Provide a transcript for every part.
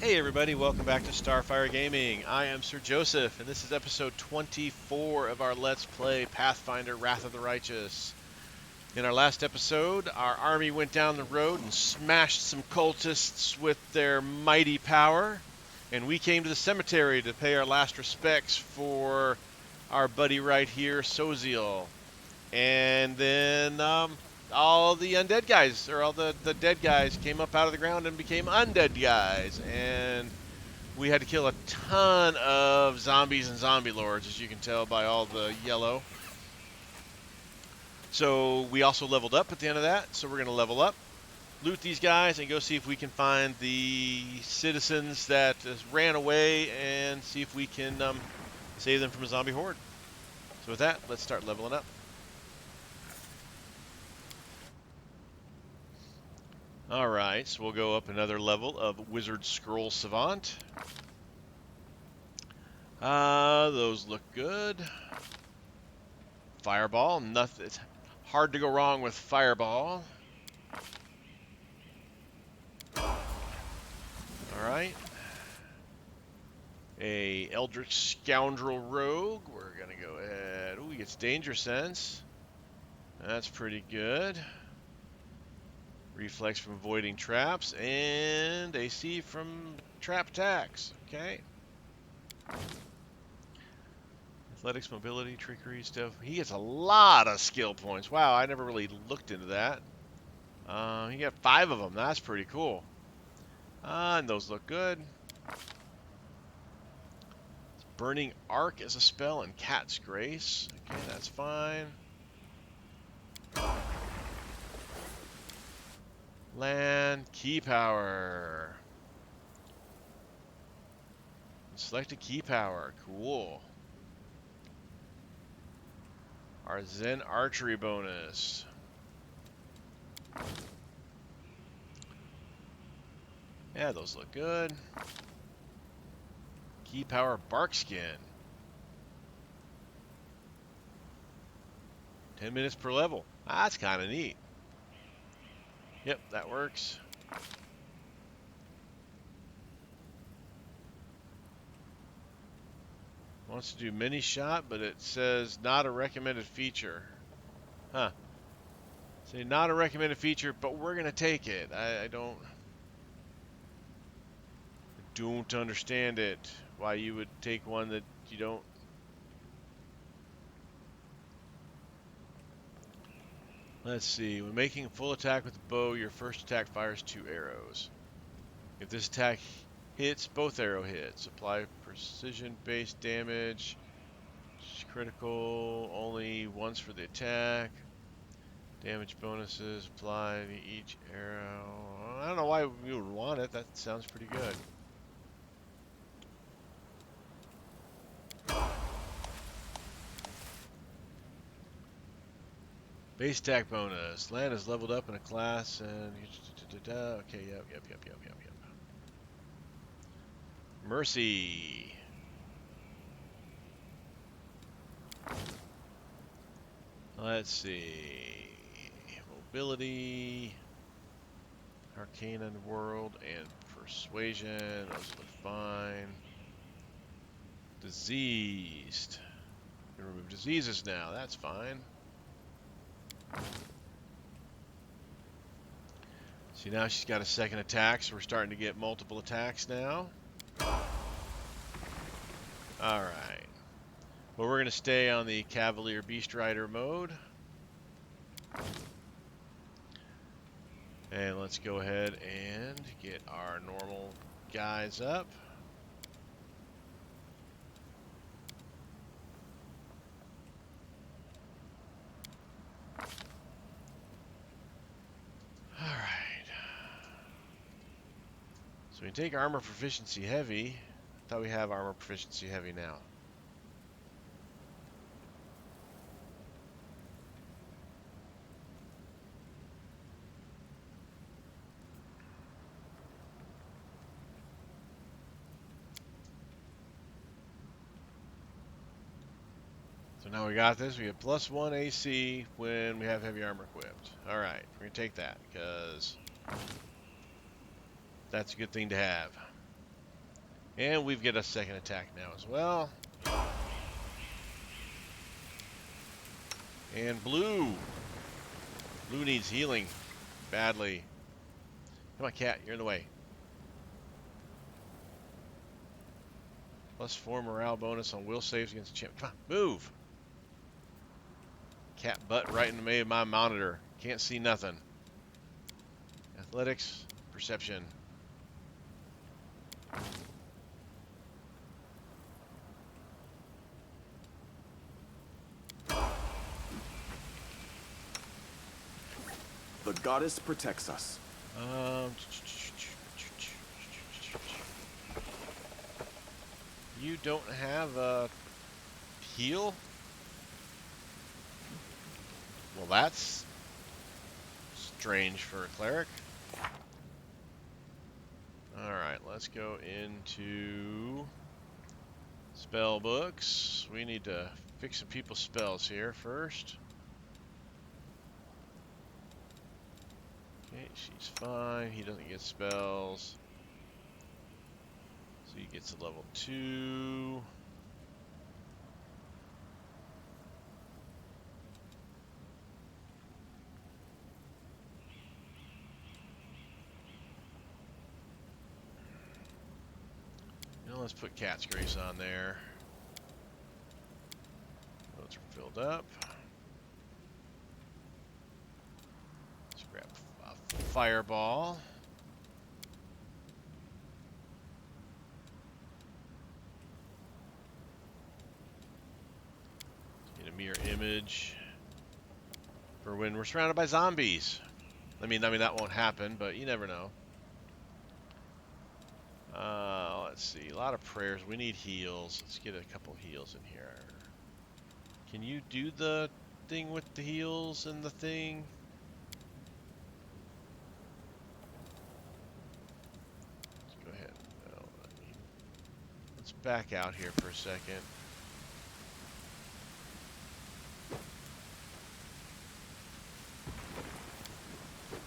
Hey everybody, welcome back to Starfyre Gaming. I am Sir Joseph, and this is episode 24 of our Let's Play Pathfinder Wrath of the Righteous. In our last episode, our army went down the road and smashed some cultists with their mighty power, and we came to the cemetery to pay our last respects for our buddy right here, Soziel. And then all the undead guys, or all the dead guys, came up out of the ground and became undead guys. And we had to kill a ton of zombies and zombie lords, as you can tell by all the yellow. So we also leveled up at the end of that. So we're going to level up, loot these guys, and go see if we can find the citizens that ran away and see if we can save them from a zombie horde. So with that, let's start leveling up. Alright, so we'll go up another level of Wizard Scroll Savant. Those look good. Fireball, nothing. It's hard to go wrong with Fireball. Alright. A Eldritch Scoundrel Rogue. We're going to go ahead. Ooh, he gets Danger Sense. That's pretty good. Reflex from avoiding traps, and AC from trap attacks. Okay. Athletics, mobility, trickery, stuff. He gets a lot of skill points. Wow, I never really looked into that. He got 5 of them. That's pretty cool. And those look good. Burning Arc as a spell and Cat's Grace. Okay, that's fine. Land, key power. Select a key power. Cool. Our Zen archery bonus. Yeah, those look good. Key power Barkskin. 10 minutes per level. That's kind of neat. Yep, that works. Wants to do mini shot, but it says not a recommended feature. Huh. Say not a recommended feature, but we're gonna take it. I don't understand it. Why you would take one that you don't. Let's see. When making a full attack with the bow, your first attack fires 2 arrows. If this attack hits, both arrow hits. Apply precision-based damage. Critical only once for the attack. Damage bonuses apply to each arrow. I don't know why we would want it. That sounds pretty good. Base attack bonus. Land is leveled up in a class and... Okay, yep. Mercy. Let's see. Mobility. Arcane Underworld and Persuasion. Those look fine. Diseased. We can remove diseases now. That's fine. See, now she's got a second attack, so we're starting to get multiple attacks now. Alright. Well, we're going to stay on the Cavalier Beast Rider mode. And let's go ahead and get our normal guys up. So we take armor proficiency heavy. I thought we have armor proficiency heavy now. So now we got this. We have +1 AC when we have heavy armor equipped. Alright, we're going to take that because that's a good thing to have. And we've got a second attack now as well. And blue. Blue needs healing badly. Come on, cat. You're in the way. +4 morale bonus on will saves against the champ. Come on, move. Cat butt right in the my monitor. Can't see nothing. Athletics, perception. The goddess protects us. You don't have a heal? Well, that's strange for a cleric. Alright, let's go into spell books. We need to fix some people's spells here first. Okay, she's fine. He doesn't get spells. So he gets a level 2. Now let's put Cat's Grace on there. Those are filled up. Let's grab a fireball. Get a mirror image for when we're surrounded by zombies. I mean that won't happen, but you never know. Let's see, a lot of prayers. We need heals. Let's get a couple heals in here. Can you do the thing with the heals and the thing? Let's go ahead. No, let's back out here for a second.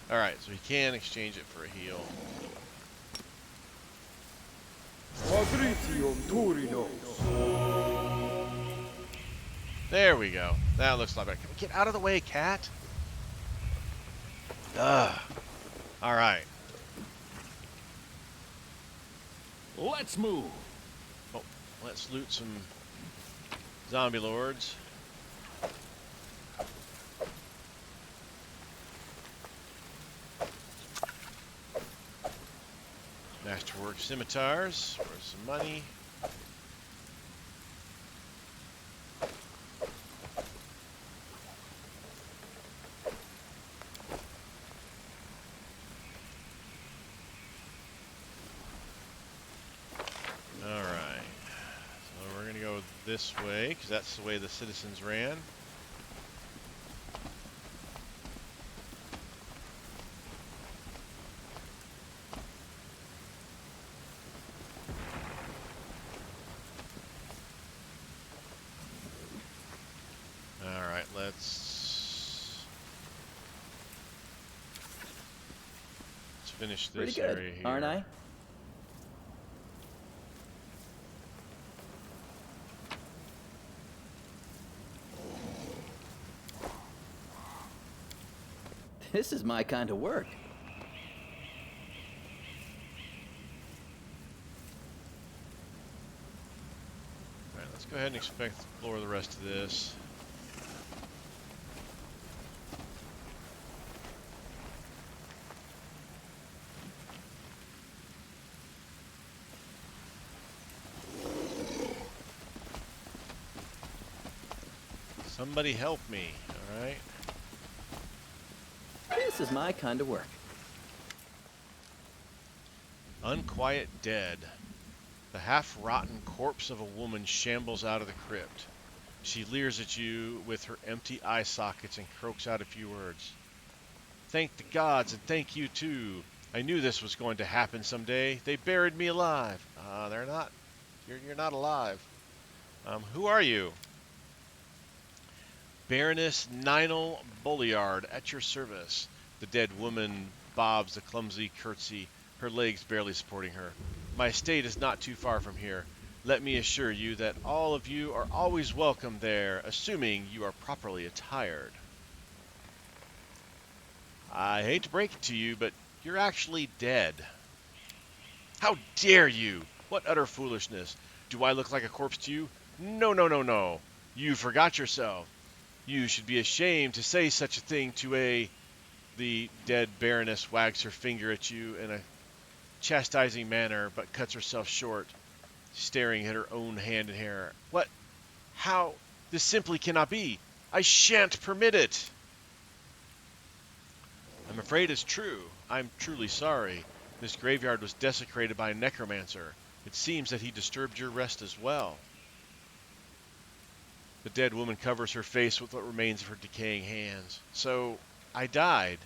Alright, so he can exchange it for a heal. There we go. That looks a lot better. Get out of the way, cat. Ugh. Alright. Let's move. Oh, let's loot some zombie lords. Masterwork scimitars for some money. Alright. So we're going to go this way, because that's the way the citizens ran. Alright, let's finish this Pretty good, area here. aren't I? This is my kind of work. Alright, let's go ahead and explore the rest of this. Somebody help me, alright? This is my kind of work. Unquiet dead. The half-rotten corpse of a woman shambles out of the crypt. She leers at you with her empty eye sockets and croaks out a few words. Thank the gods and thank you too. I knew this was going to happen someday. They buried me alive. They're not. You're not alive. Who are you? Baroness Ninal Bolliard, at your service. The dead woman bobs a clumsy curtsy, her legs barely supporting her. My estate is not too far from here. Let me assure you that all of you are always welcome there, assuming you are properly attired. I hate to break it to you, but you're actually dead. How dare you? What utter foolishness. Do I look like a corpse to you? No, no, no, no. You forgot yourself. You should be ashamed to say such a thing to a... The dead Baroness wags her finger at you in a chastising manner, but cuts herself short, staring at her own hand and hair. What? How? This simply cannot be. I shan't permit it. I'm afraid it's true. I'm truly sorry. This graveyard was desecrated by a necromancer. It seems that he disturbed your rest as well. The dead woman covers her face with what remains of her decaying hands. So, I died.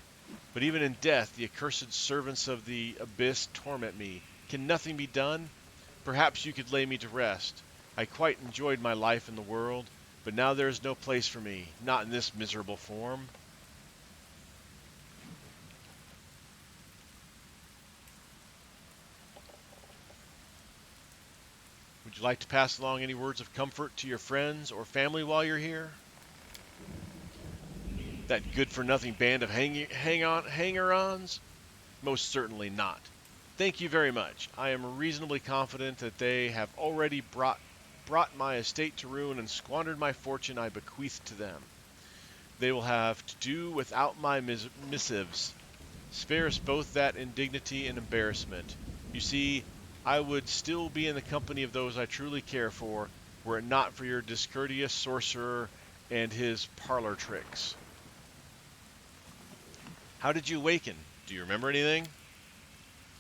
But even in death, the accursed servants of the abyss torment me. Can nothing be done? Perhaps you could lay me to rest. I quite enjoyed my life in the world, but now there is no place for me, not in this miserable form. Would you like to pass along any words of comfort to your friends or family while you're here? That good-for-nothing band of hanger-ons? Most certainly not. Thank you very much. I am reasonably confident that they have already brought my estate to ruin and squandered my fortune I bequeathed to them. They will have to do without my missives. Spare us both that indignity and embarrassment. You see, I would still be in the company of those I truly care for, were it not for your discourteous sorcerer and his parlor tricks. How did you awaken? Do you remember anything?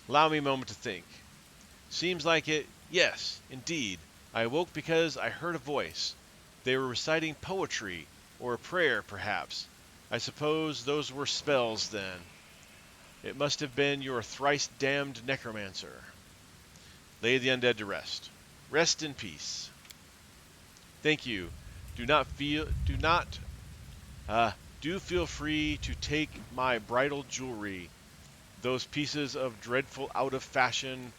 Allow me a moment to think. Seems like it. Yes, indeed. I awoke because I heard a voice. They were reciting poetry, or a prayer, perhaps. I suppose those were spells, then. It must have been your thrice-damned necromancer. Lay the undead to rest. Rest in peace. Thank you. Do feel free to take my bridal jewelry. Those pieces of dreadful out of fashion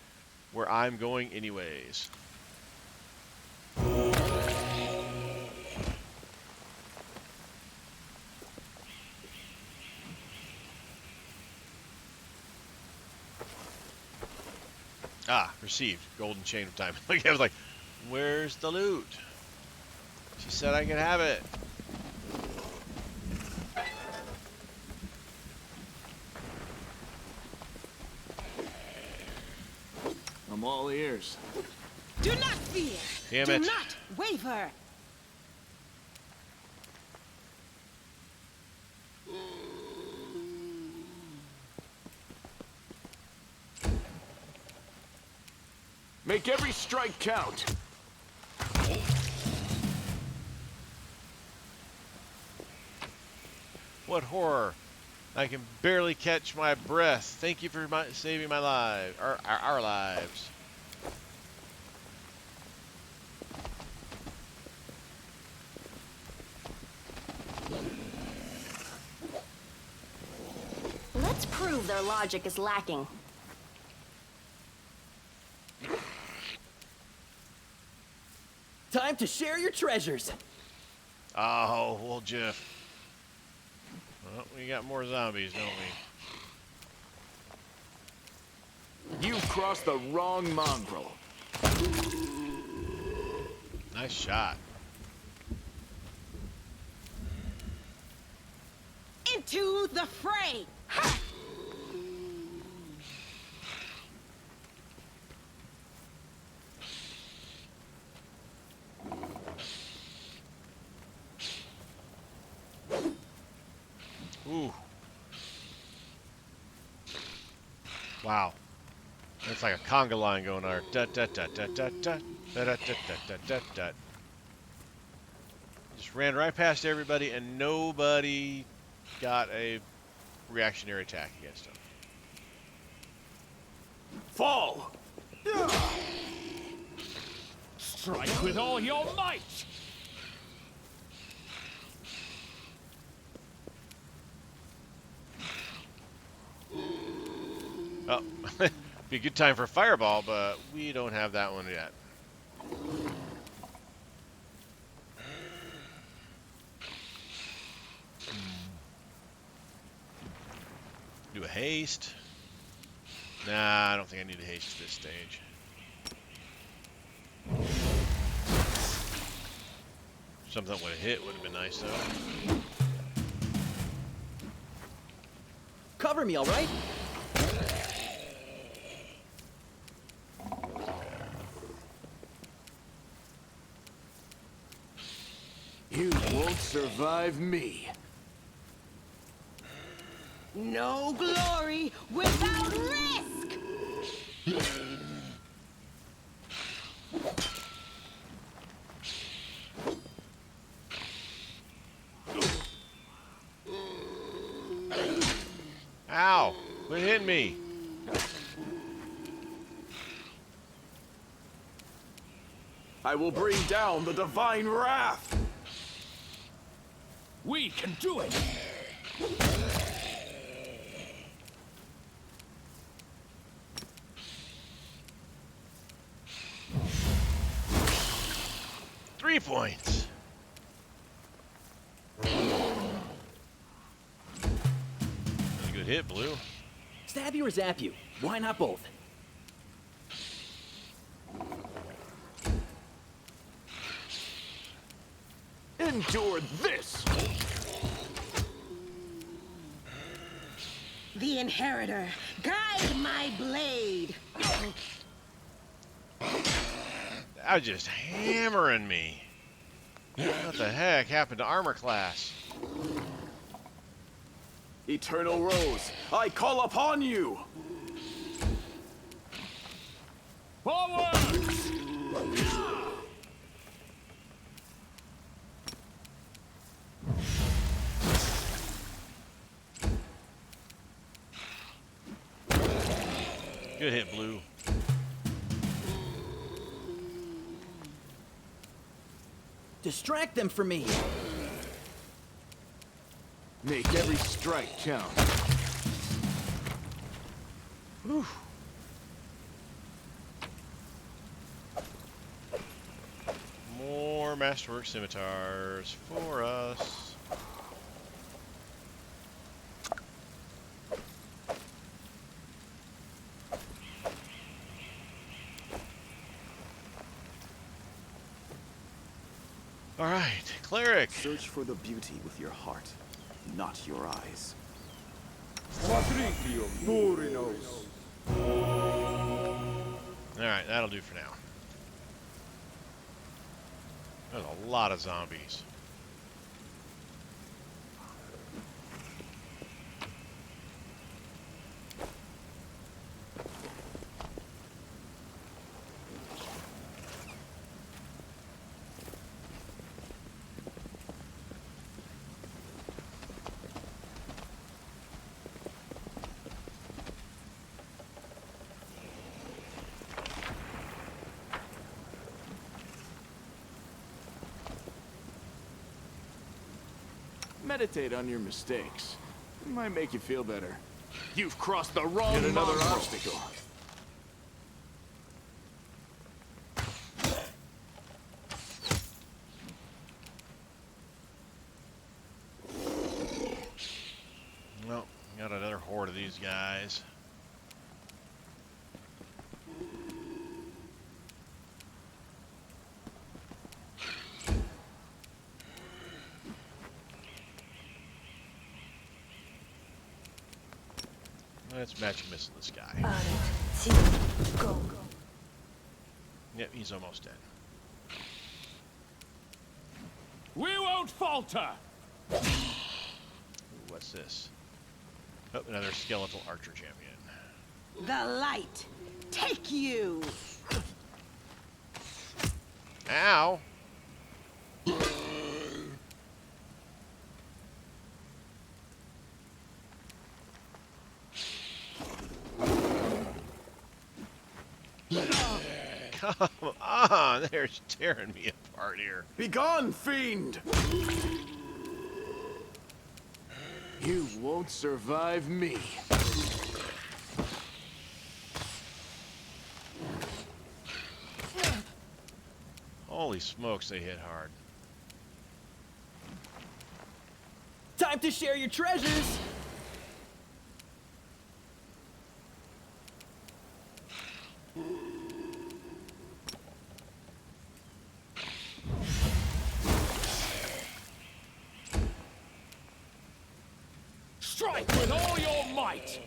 where I'm going anyways. Ah, received. Golden chain of time. I was like, where's the loot? She said I could have it. I'm all ears. Do not fear. Damn Do it. not waver. Make every strike count. What horror. I can barely catch my breath. Thank you for saving my life. Our lives. Let's prove their logic is lacking. Time to share your treasures. Oh, well, Jeff. Well, we got more zombies, don't we? You've crossed the wrong mongrel. Nice shot. Into the fray. Ha! Ooh. Wow. It's like a conga line going on. Dut, dut, dut, dut, dut, dut, dut, dut, dut, dut, dut, dut. Just ran right past everybody, and nobody got a reactionary attack against him. Fall! Strike with all your might! Oh, Be a good time for a fireball, but we don't have that one yet. Do a haste. Nah, I don't think I need a haste at this stage. Something that would have hit would have been nice, though. Cover me, all right? You won't survive me. No glory without risk! Ow! Quit hitting me! I will bring down the divine wrath. We can do it! 3 points. That's a good hit, Blue. Stab you or zap you? Why not both? Endure this. The Inheritor, guide my blade! That was just hammering me. What the heck happened to armor class? Eternal Rose, I call upon you. Forward! Good hit, Blue. Distract them from me. Make every strike count. Whew. More Masterwork Scimitars for us. All right, Cleric. Search for the beauty with your heart, not your eyes. All right, that'll do for now. There's a lot of zombies. Meditate on your mistakes. It might make you feel better. You've crossed the wrong Yet another mongrel. obstacle. Well, got another horde of these guys. Let's match him missing this guy. Go. Yep, he's almost dead. We won't falter! Ooh, what's this? Oh, another skeletal archer champion. The light, take you! Ow! Come on, they're tearing me apart here. Begone, fiend! You won't survive me. Holy smokes, they hit hard. Time to share your treasures! Strike with all your might!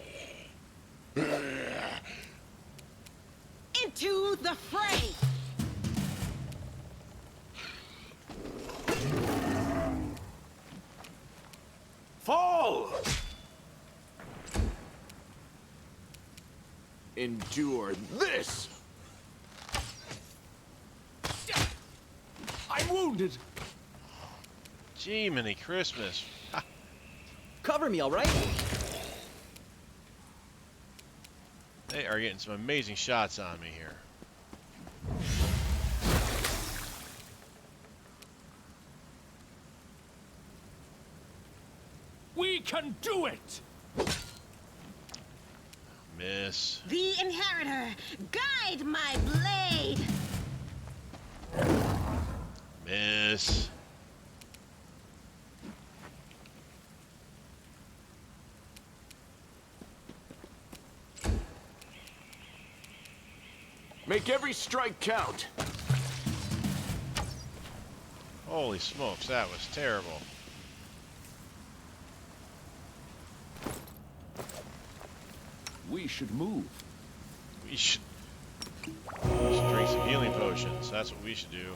Into the fray! Fall! Endure this! I'm wounded! Gee, many Christmas. Ha. Cover me, all right? They are getting some amazing shots on me here. We can do it! Miss. The Inheritor, guide my blade! Miss. Make every strike count. Holy smokes, that was terrible. We should move. We should drink some healing potions. That's what we should do.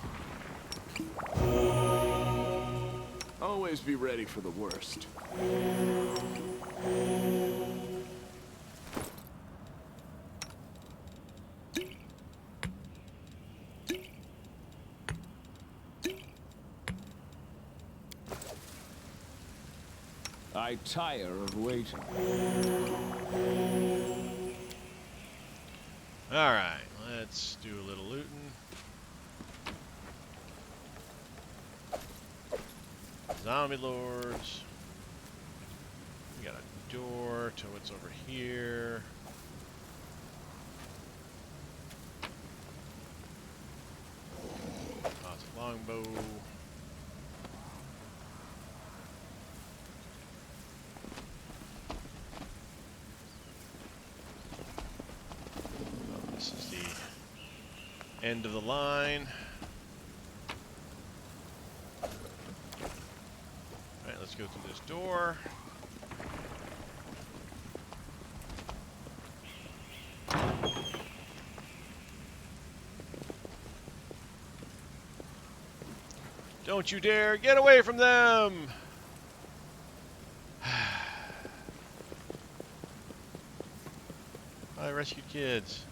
Always be ready for the worst. I tire of waiting. Alright, let's do a little looting. Zombie lords. We got a door to what's over here. Lots of longbow. This is the end of the line. Alright, let's go through this door. Don't you dare get away from them! I rescued kids.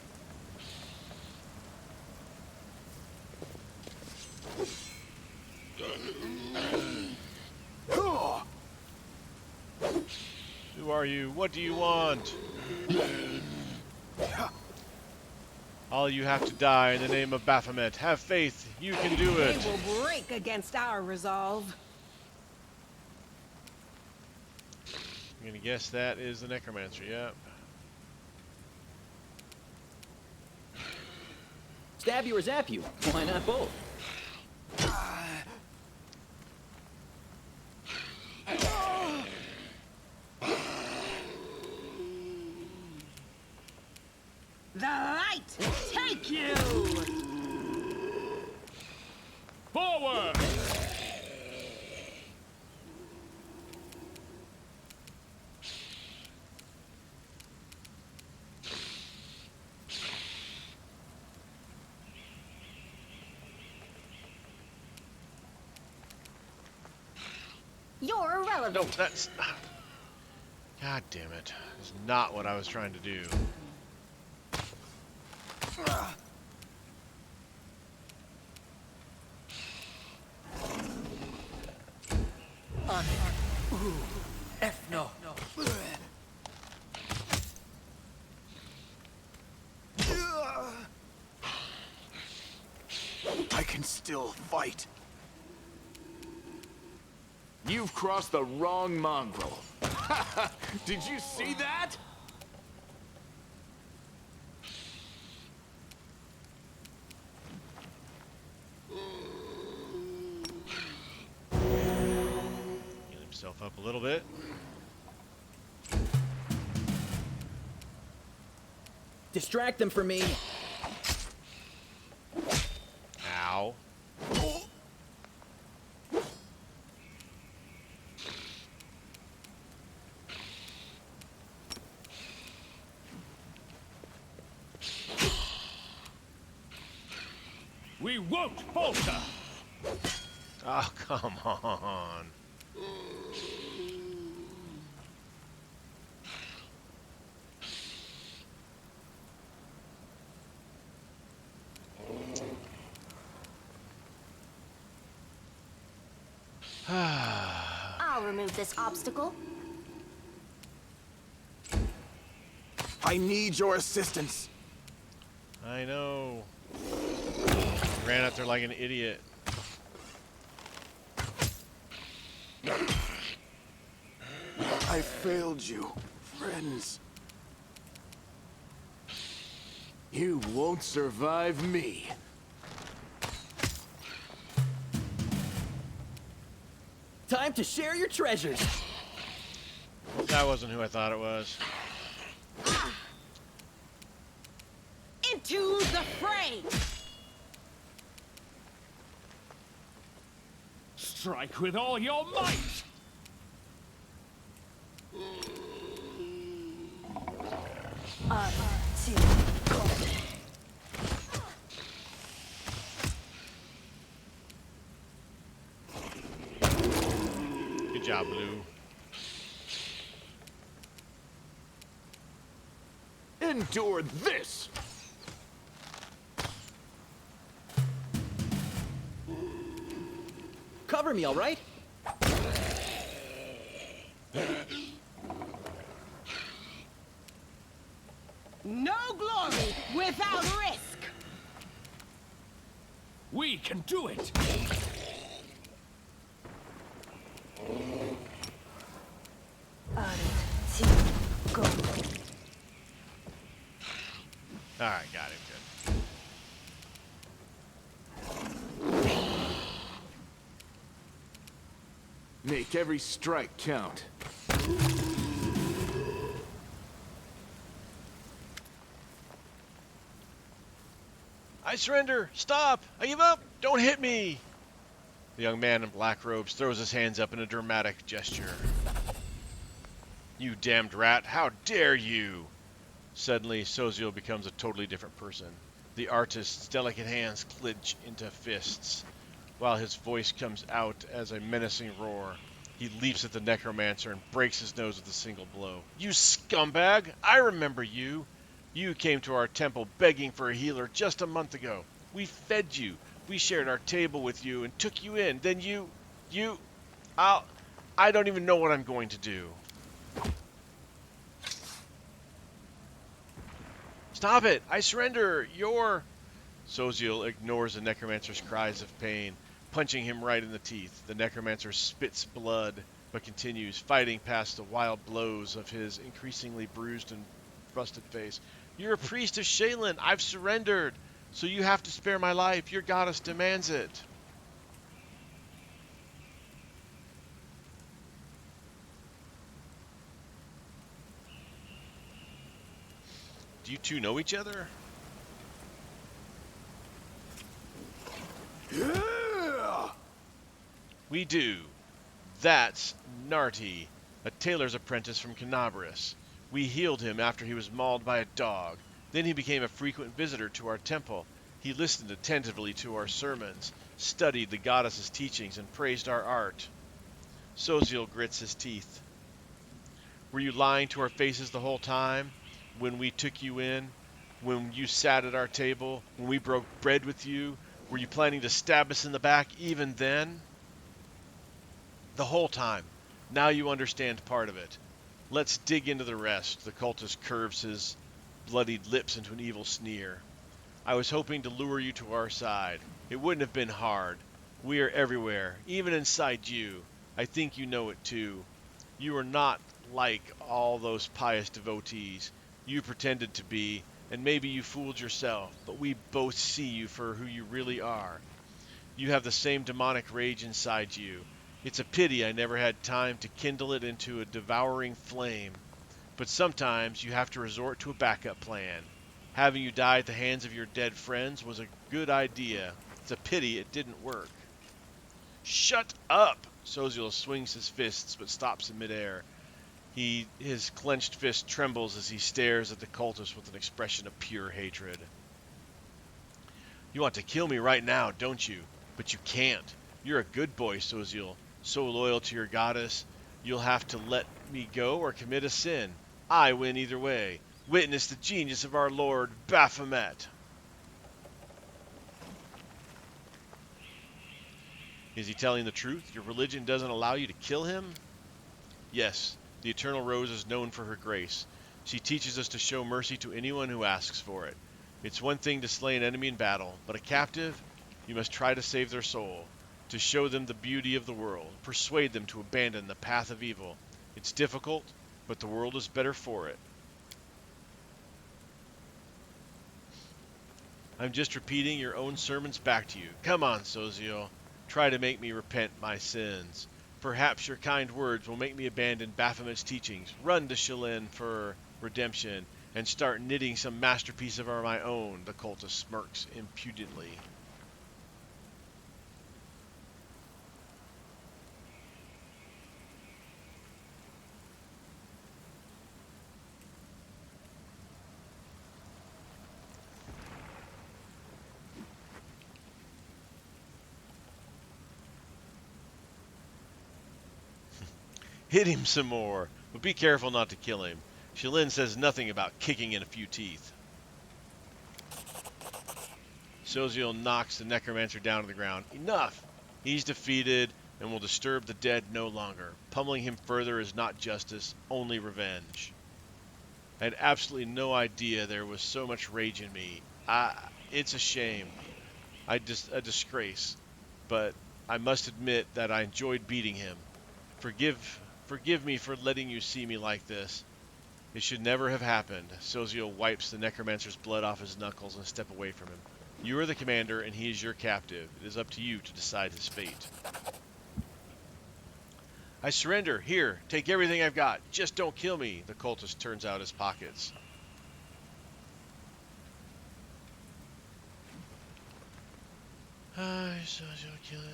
Who are you? What do you want? All you have to die in the name of Baphomet. Have faith. You can do They it. will break against our resolve. I'm gonna guess that is the Necromancer. Yep. Stab you or zap you? Why not both? The light take you! Forward! You're irrelevant. No, that's... God damn it. That's not what I was trying to do. F no. I can still fight. You've crossed the wrong mongrel. Did you see that? myself up a little bit. Distract them for me. Ow. We won't falter! Oh, come on. I'll remove this obstacle. I need your assistance. I know. Ran out there like an idiot. I failed you, friends. You won't survive me. Time to share your treasures. That wasn't who I thought it was. Into the fray! Strike with all your might! Two, go. Good job, Blue. Endure this! Cover me, all right? No glory without risk! We can do it! Two, go. Alright, got him. Make every strike count. I surrender! Stop! I give up! Don't hit me! The young man in black robes throws his hands up in a dramatic gesture. You damned rat! How dare you! Suddenly, Soziel becomes a totally different person. The artist's delicate hands clench into fists, while his voice comes out as a menacing roar. He leaps at the Necromancer and breaks his nose with a single blow. You scumbag! I remember you! You came to our temple begging for a healer just a month ago. We fed you. We shared our table with you and took you in. Then I don't even know what I'm going to do. Stop it! I surrender! Soziel ignores the Necromancer's cries of pain, punching him right in the teeth. The Necromancer spits blood, but continues, fighting past the wild blows of his increasingly bruised and busted face. You're a priest of Shaylin. I've surrendered. So you have to spare my life. Your goddess demands it. Do you two know each other? Yeah! We do. That's Narty, a tailor's apprentice from Canabris. We healed him after he was mauled by a dog. Then he became a frequent visitor to our temple. He listened attentively to our sermons, studied the goddess's teachings, and praised our art. Soziel grits his teeth. Were you lying to our faces the whole time? When we took you in? When you sat at our table? When we broke bread with you? Were you planning to stab us in the back even then? The whole time. Now you understand part of it. Let's dig into the rest. The cultist curves his bloodied lips into an evil sneer. I was hoping to lure you to our side. It wouldn't have been hard. We are everywhere, even inside you. I think you know it too. You are not like all those pious devotees. You pretended to be, and maybe you fooled yourself, but we both see you for who you really are. You have the same demonic rage inside you. It's a pity I never had time to kindle it into a devouring flame. But sometimes you have to resort to a backup plan. Having you die at the hands of your dead friends was a good idea. It's a pity it didn't work. Shut up! Soziel swings his fists but stops in midair. His clenched fist trembles as he stares at the cultist with an expression of pure hatred. You want to kill me right now, don't you? But you can't. You're a good boy, Soziel. So loyal to your goddess, you'll have to let me go or commit a sin. I win either way. Witness the genius of our Lord Baphomet. Is he telling the truth? Your religion doesn't allow you to kill him? Yes, the Eternal Rose is known for her grace. She teaches us to show mercy to anyone who asks for it. It's one thing to slay an enemy in battle, but a captive, you must try to save their soul, to show them the beauty of the world, persuade them to abandon the path of evil. It's difficult, but the world is better for it. I'm just repeating your own sermons back to you. Come on, Soziel. Try to make me repent my sins. Perhaps your kind words will make me abandon Baphomet's teachings, run to Shalin for redemption, and start knitting some masterpiece of my own, the cultist smirks impudently. Hit him some more, but be careful not to kill him. Shalin says nothing about kicking in a few teeth. Soziel knocks the Necromancer down to the ground. Enough! He's defeated and will disturb the dead no longer. Pummeling him further is not justice, only revenge. I had absolutely no idea there was so much rage in me. It's a shame. A disgrace. But I must admit that I enjoyed beating him. Forgive me for letting you see me like this. It should never have happened. Soziel wipes the Necromancer's blood off his knuckles and steps away from him. You are the commander, and he is your captive. It is up to you to decide his fate. I surrender. Here, take everything I've got. Just don't kill me. The cultist turns out his pockets. Soziel kill it.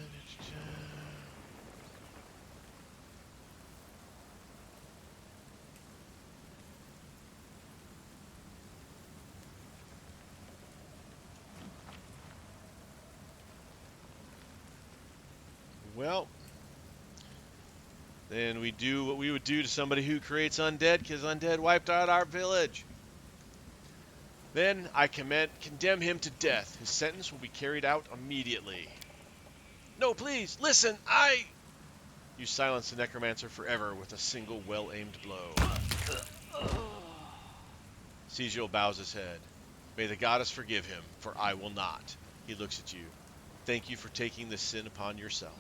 Well, then we do what we would do to somebody who creates undead, because undead wiped out our village. Then I condemn him to death. His sentence will be carried out immediately. No, please, listen, You silence the Necromancer forever with a single well-aimed blow. Soziel bows his head. May the goddess forgive him, for I will not. He looks at you. Thank you for taking this sin upon yourself.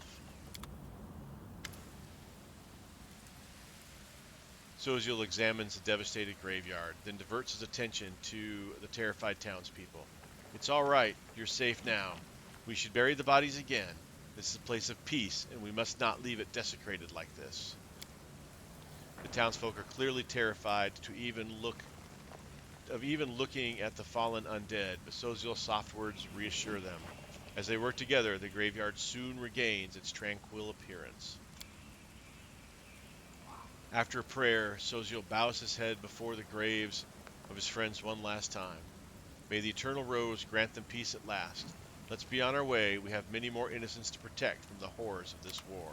Soziel examines the devastated graveyard, then diverts his attention to the terrified townspeople. It's all right. You're safe now. We should bury the bodies again. This is a place of peace, and we must not leave it desecrated like this. The townsfolk are clearly terrified of even looking at the fallen undead, but Soziel's soft words reassure them. As they work together, the graveyard soon regains its tranquil appearance. After a prayer, Soziel bows his head before the graves of his friends one last time. May the Eternal Rose grant them peace at last. Let's be on our way. We have many more innocents to protect from the horrors of this war.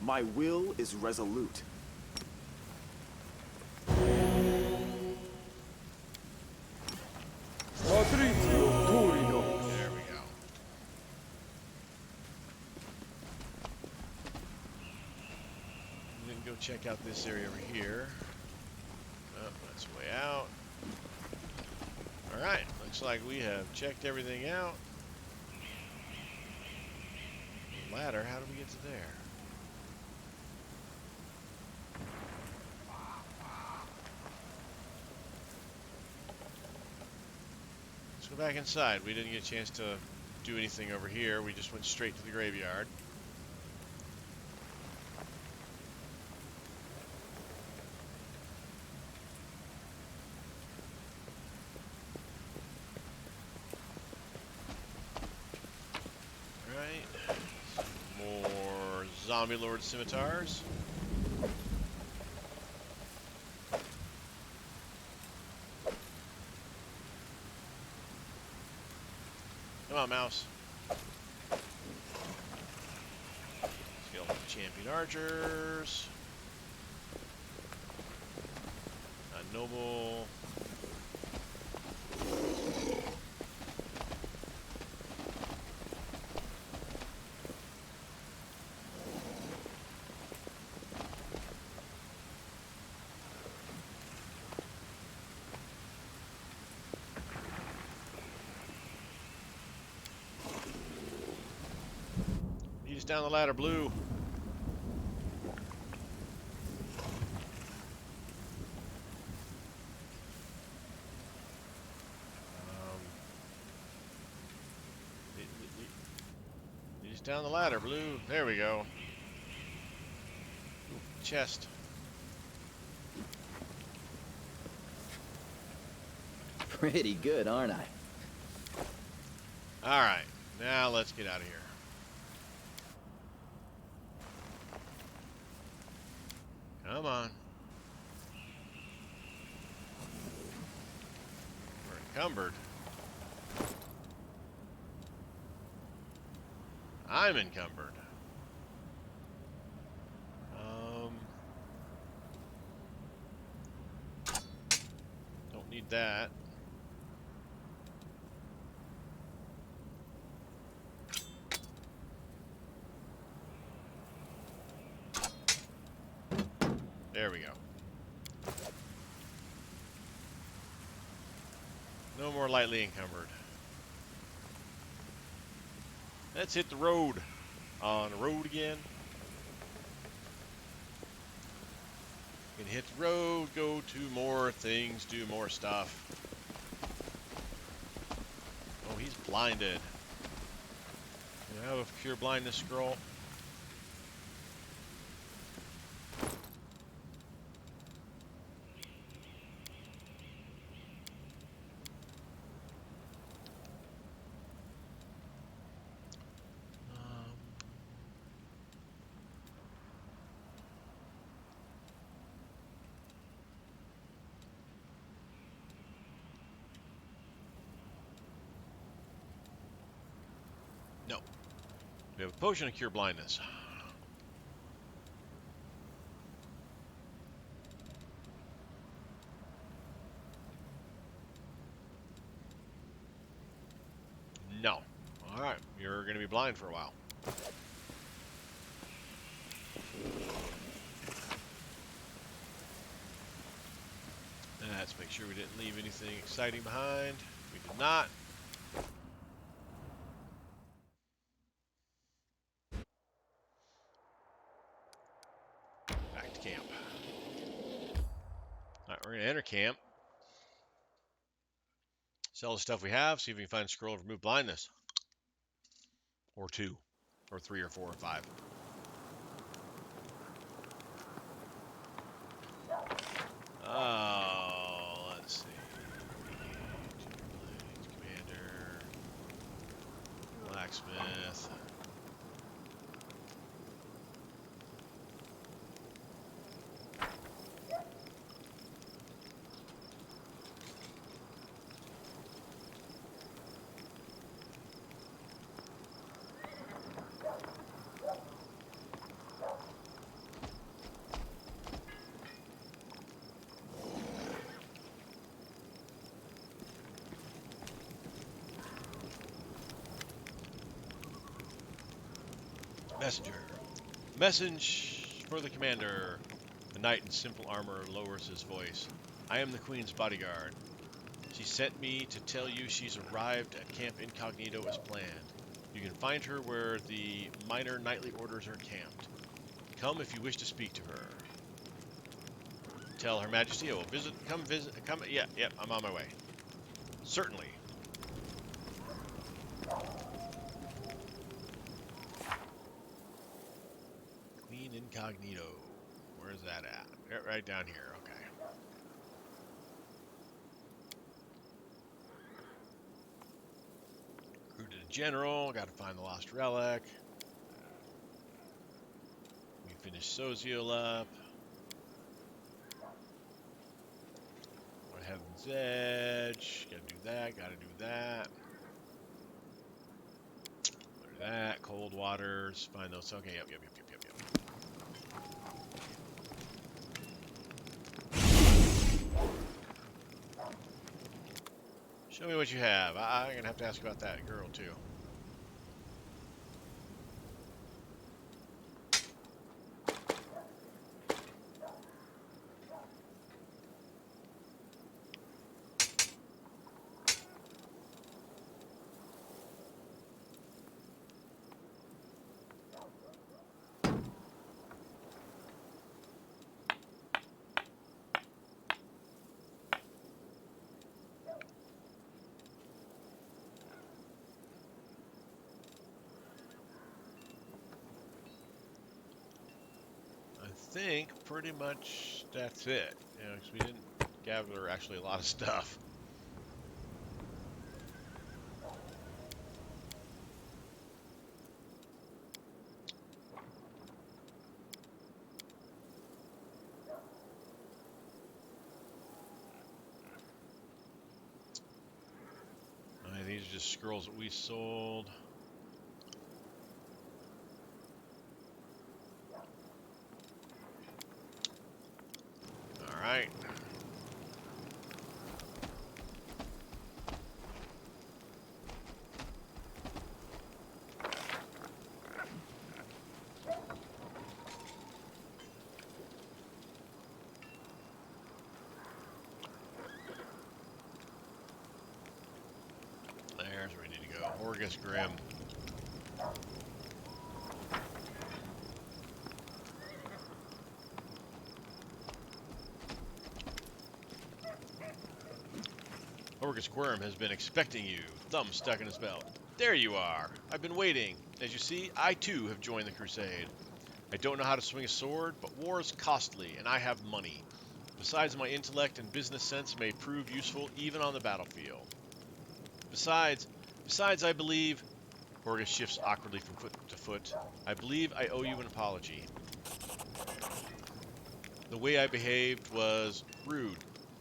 My will is resolute. There we go. Then go check out this area over here. Oh, that's way out. Alright, looks like we have checked everything out. Ladder, how do we get to there? Let's go back inside. We didn't get a chance to do anything over here. We just went straight to the graveyard. Alright. More Zombie Lord scimitars. Come on, mouse. Skeleton champion archers. A noble. Lead us down the ladder, blue. Lead us down the ladder, blue. There we go. Ooh, chest. Pretty good, aren't I? Alright, now let's get out of here. Come on. We're encumbered. I'm encumbered. Don't need that. There we go. No more lightly encumbered. Let's hit the road. On the road again. We can hit the road, go to more things, do more stuff. Oh, he's blinded. Do I have a cure blindness scroll? No. We have a potion of cure blindness. No. Alright, you're going to be blind for a while. Let's make sure we didn't leave anything exciting behind. We did not. Back to camp. Alright, we're going to enter camp. Sell the stuff we have, see if we can find a scroll to remove blindness. Or 2. Or 3 or 4 or 5. Oh, let's see. Commander. Blacksmith. Messenger. Message for the commander. The knight in simple armor lowers his voice. I am the Queen's bodyguard. She sent me to tell you she's arrived at Camp Incognito as planned. You can find her where the minor nightly orders are camped. Come if you wish to speak to her. Tell Her Majesty I will visit. Come visit. Come. Yeah, I'm on my way. Certainly. Remain incognito. Where's that at? Right down here. Okay. Recruited a general. Got to find the lost relic. We finished Soziel up. Heaven's Edge. Gotta do that. Gotta do that. Look at that. Cold waters. Find those. Okay. Yep. Show me what you have. I'm gonna have to ask about that girl too. I think pretty much that's it. You know, 'cause we didn't gather actually a lot of stuff. These are just scrolls that we sold. All right. There's where we need to go. Orgus Grim. Orgus Quirm has been expecting you, thumb stuck in his belt. There you are. I've been waiting. As you see, I too have joined the crusade. I don't know how to swing a sword, but war is costly, and I have money. Besides, my intellect and business sense may prove useful even on the battlefield. Besides, I believe... Orgus shifts awkwardly from foot to foot. I believe I owe you an apology. The way I behaved was rude,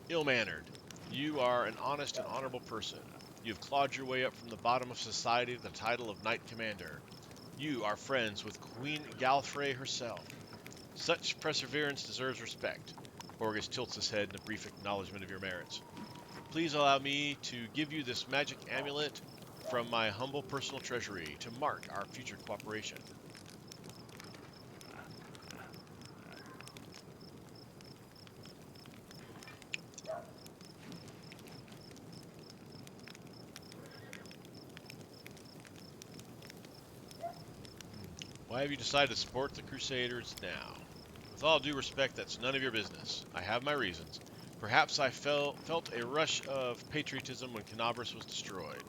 ill-mannered. You are an honest and honorable person. You have clawed your way up from the bottom of society to the title of Knight Commander. You are friends with Queen Galfrey herself. Such perseverance deserves respect. Orgus tilts his head in a brief acknowledgement of your merits. Please allow me to give you this magic amulet from my humble personal treasury to mark our future cooperation. Why have you decided to support the Crusaders now? With all due respect, that's none of your business. I have my reasons. Perhaps I felt a rush of patriotism when Canobris was destroyed.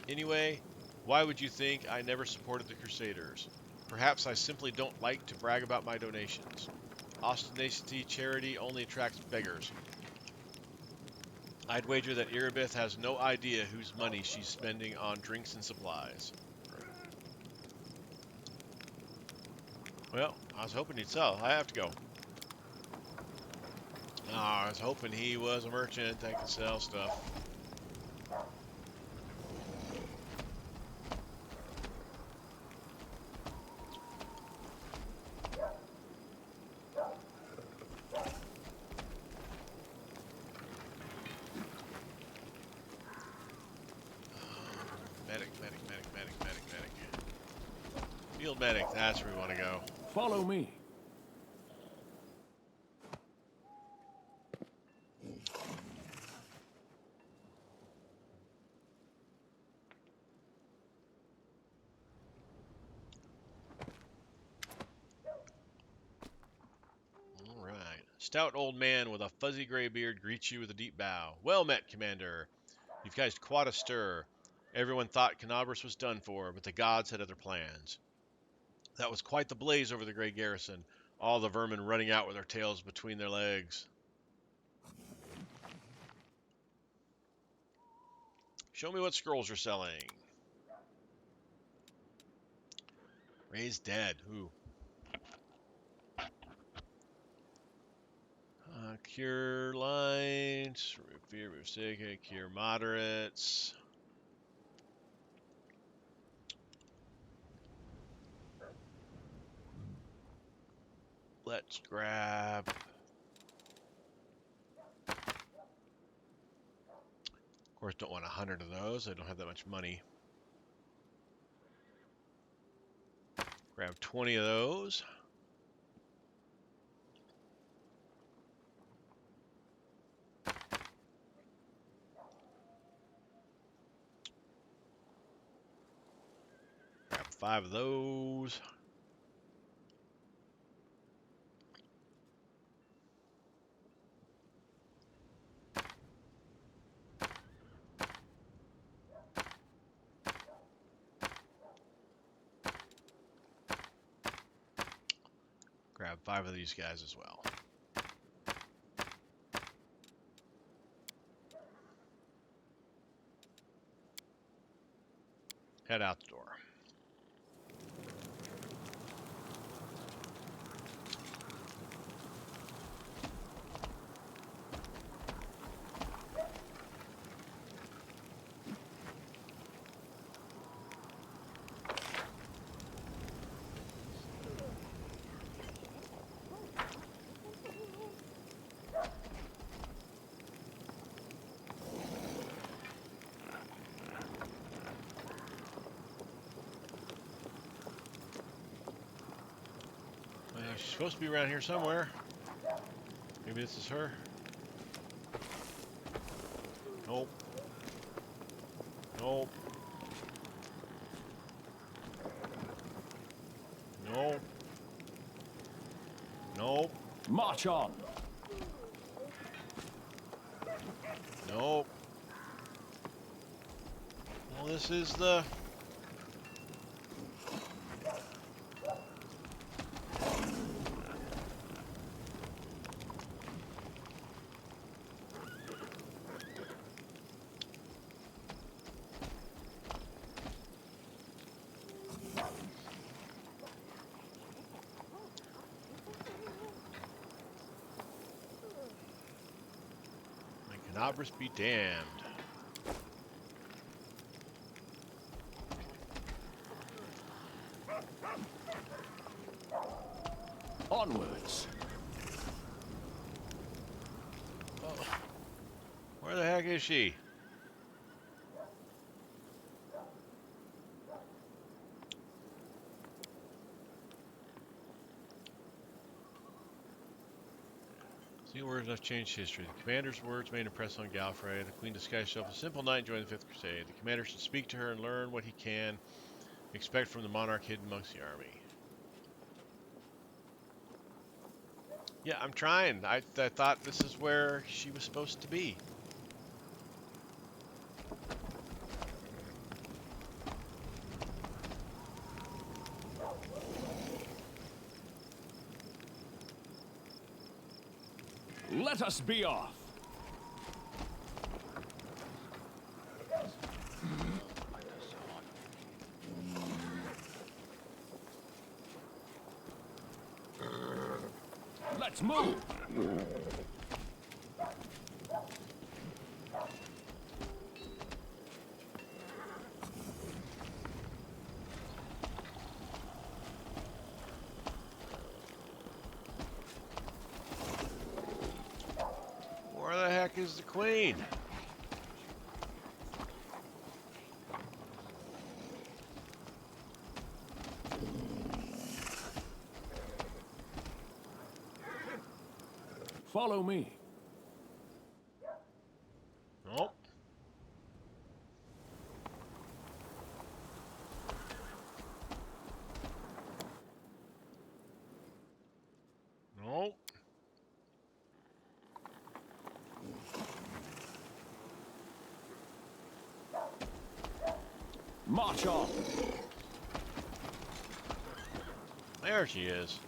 Anyway, why would you think I never supported the Crusaders? Perhaps I simply don't like to brag about my donations. Ostentatiously, charity only attracts beggars. I'd wager that Irabith has no idea whose money she's spending on drinks and supplies. Well, I was hoping he'd sell. I have to go. Oh, I was hoping he was a merchant that could sell stuff. Medic. Field medic, that's where we want to go. Follow me. All right. Stout old man with a fuzzy gray beard greets you with a deep bow. Well met, Commander. You've caused quite a stir. Everyone thought Canobris was done for, but the gods had other plans. That was quite the blaze over the Great Garrison, all the vermin running out with their tails between their legs. Show me what scrolls you're selling. Raised dead. Ooh. Cure lines. Fear, remove sick. Cure moderates. Let's grab. Of course, don't want 100 of those. I don't have that much money. Grab 20 of those. Grab 5 of those. Grab 5 of these guys as well. Head out the door. She's supposed to be around here somewhere. Maybe this is her. Nope. Nope. Nope. Nope. March on. Nope. Well, this is the... Canobras be damned. Onwards. Oh. Where the heck is she? New words have changed history. The commander's words made an impression on Gallifrey. The Queen disguised herself as a simple knight and joined the 5th Crusade. The commander should speak to her and learn what he can expect from the monarch hidden amongst the army. Yeah, I'm trying. I thought this is where she was supposed to be. Let us be off. Let's move. Where the heck is the Queen? Follow me. Nope. Nope. March on. There she is.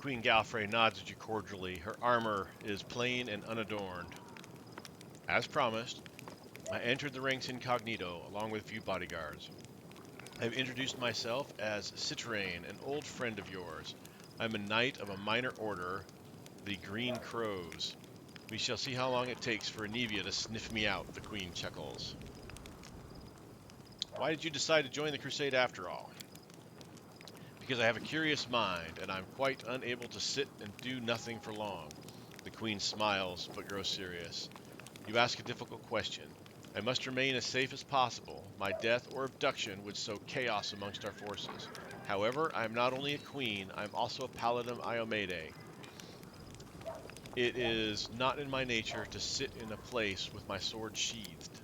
Queen Galfrey nods at you cordially. Her armor is plain and unadorned. As promised, I entered the ranks incognito along with a few bodyguards. I have introduced myself as Citrain, an old friend of yours. I'm a knight of a minor order, the Green Crows. We shall see how long it takes for Anivia to sniff me out, the Queen chuckles. Why did you decide to join the crusade after all? Because I have a curious mind, and I'm quite unable to sit and do nothing for long. The Queen smiles, but grows serious. You ask a difficult question. I must remain as safe as possible. My death or abduction would sow chaos amongst our forces. However, I am not only a queen, I am also a paladin of Iomede. It is not in my nature to sit in a place with my sword sheathed.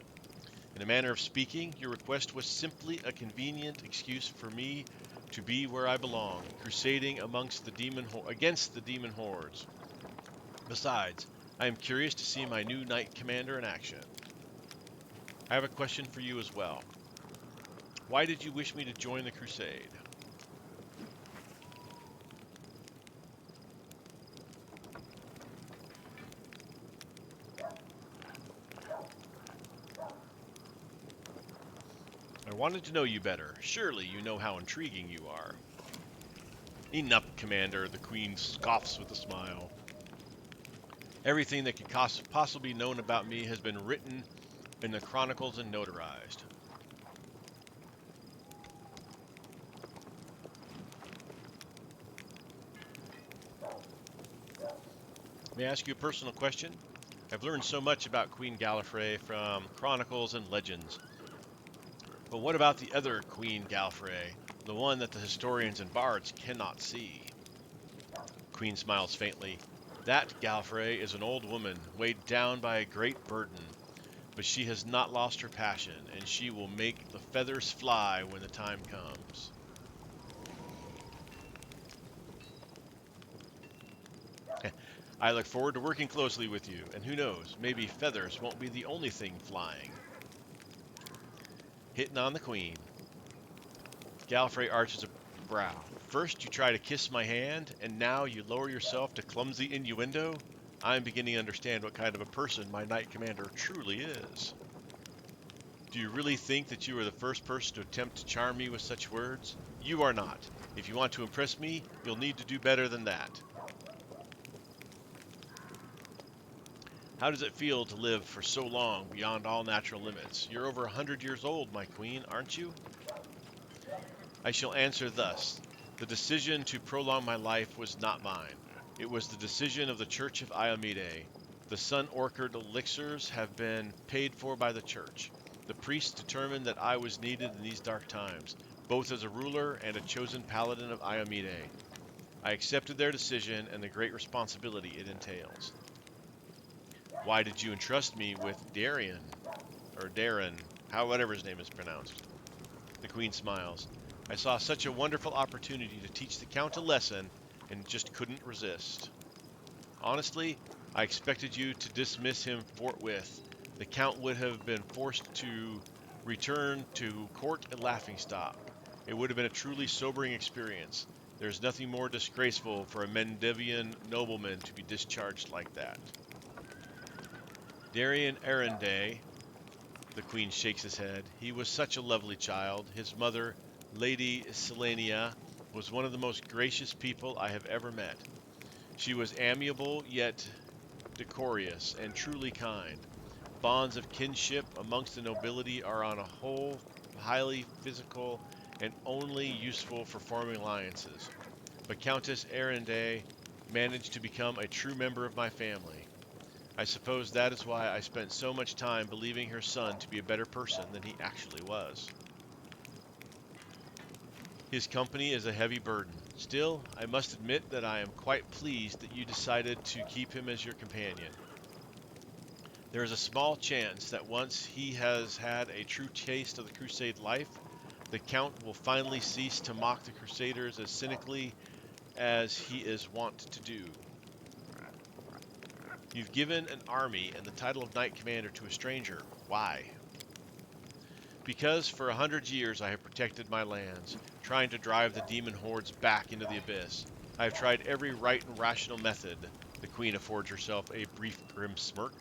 In a manner of speaking, your request was simply a convenient excuse for me to be where I belong, crusading against the demon hordes. Besides, I am curious to see my new knight commander in action. I have a question for you as well. Why did you wish me to join the crusade? I wanted to know you better. Surely you know how intriguing you are. Enough, Commander, the Queen scoffs with a smile. Everything that could possibly be known about me has been written in the chronicles and notarized. May I ask you a personal question? I've learned so much about Queen Gallifrey from chronicles and legends. But what about the other Queen Galfrey, the one that the historians and bards cannot see? Queen smiles faintly. That Galfrey is an old woman, weighed down by a great burden. But she has not lost her passion, and she will make the feathers fly when the time comes. I look forward to working closely with you, and who knows, maybe feathers won't be the only thing flying. Hitting on the Queen. Gallifrey arches a brow. First you try to kiss my hand, and now you lower yourself to clumsy innuendo? I'm beginning to understand what kind of a person my Knight Commander truly is. Do you really think that you are the first person to attempt to charm me with such words? You are not. If you want to impress me, you'll need to do better than that. How does it feel to live for so long beyond all natural limits? You're over 100 years old, my queen, aren't you? I shall answer thus. The decision to prolong my life was not mine. It was the decision of the Church of Iomede. The Sun Orchard elixirs have been paid for by the Church. The priests determined that I was needed in these dark times, both as a ruler and a chosen paladin of Iomede. I accepted their decision and the great responsibility it entails. Why did you entrust me with Darren, whatever his name is pronounced? The Queen smiles. I saw such a wonderful opportunity to teach the Count a lesson and just couldn't resist. Honestly, I expected you to dismiss him forthwith. The Count would have been forced to return to court and laughingstock. It would have been a truly sobering experience. There's nothing more disgraceful for a Mendevian nobleman to be discharged like that. Darian Arenday, the Queen shakes his head. He was such a lovely child. His mother, Lady Selenia, was one of the most gracious people I have ever met. She was amiable yet decorous and truly kind. Bonds of kinship amongst the nobility are on a whole highly physical and only useful for forming alliances. But Countess Arenday managed to become a true member of my family. I suppose that is why I spent so much time believing her son to be a better person than he actually was. His company is a heavy burden. Still, I must admit that I am quite pleased that you decided to keep him as your companion. There is a small chance that once he has had a true taste of the Crusade life, the Count will finally cease to mock the Crusaders as cynically as he is wont to do. You've given an army and the title of Knight Commander to a stranger. Why? Because for 100 years I have protected my lands, trying to drive the demon hordes back into the abyss. I have tried every right and rational method. The queen affords herself a brief grim smirk.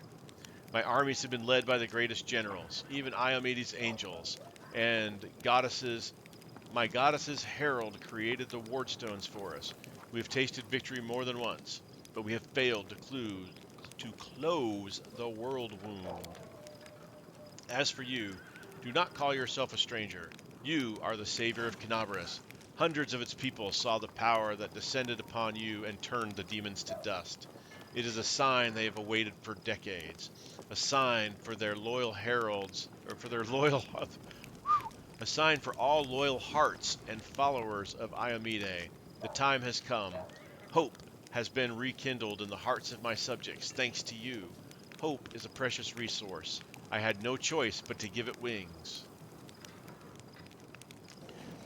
My armies have been led by the greatest generals, even Iomedes' angels, and goddesses. My goddess's herald created the wardstones for us. We have tasted victory more than once, but we have failed to close the world wound. As for you, do not call yourself a stranger. You are the savior of Kenabres. Hundreds of its people saw the power that descended upon you and turned the demons to dust. It is a sign they have awaited for decades. A sign for their loyal heralds, or for their loyal, a sign for all loyal hearts and followers of Iomede. The time has come. Hope has been rekindled in the hearts of my subjects, thanks to you. Hope is a precious resource. I had no choice but to give it wings.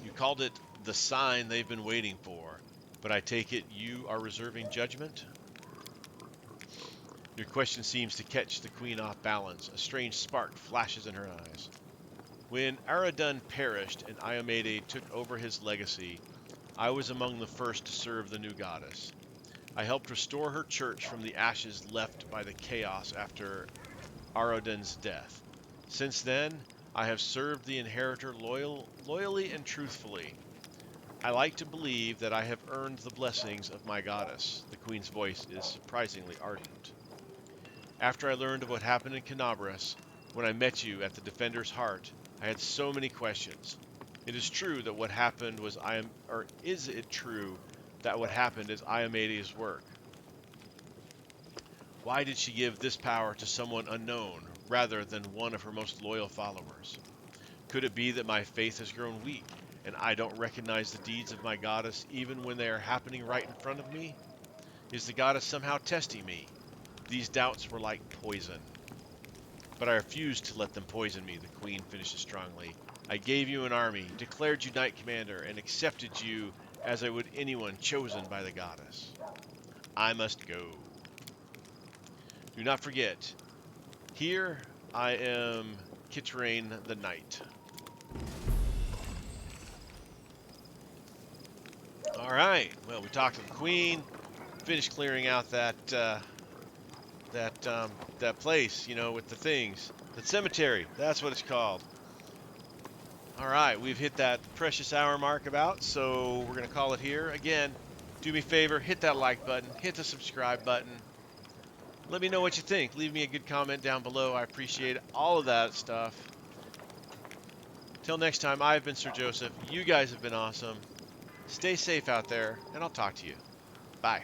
You called it the sign they've been waiting for, but I take it you are reserving judgment? Your question seems to catch the queen off balance. A strange spark flashes in her eyes. When Aradun perished and Iomede took over his legacy, I was among the first to serve the new goddess. I helped restore her church from the ashes left by the chaos after Aradun's death. Since then, I have served the inheritor loyally and truthfully. I like to believe that I have earned the blessings of my goddess. The queen's voice is surprisingly ardent. After I learned of what happened in Kenabres, when I met you at the Defender's Heart, I had so many questions. It is true that what happened was is it true that what happened is Iomede's work? Why did she give this power to someone unknown rather than one of her most loyal followers? Could it be that my faith has grown weak and I don't recognize the deeds of my goddess even when they are happening right in front of me? Is the goddess somehow testing me? These doubts were like poison. But I refused to let them poison me, the queen finishes strongly. I gave you an army, declared you knight commander, and accepted you as I would anyone chosen by the goddess. I must go. Do not forget, here I am Kitrain the Knight. Alright, well, we talked to the queen, finished clearing out that place, with the things. The cemetery, that's what it's called. Alright, we've hit that precious hour mark about, so we're going to call it here. Again, do me a favor, hit that like button, hit the subscribe button. Let me know what you think. Leave me a good comment down below. I appreciate all of that stuff. Till next time, I've been Sir Joseph. You guys have been awesome. Stay safe out there, and I'll talk to you. Bye.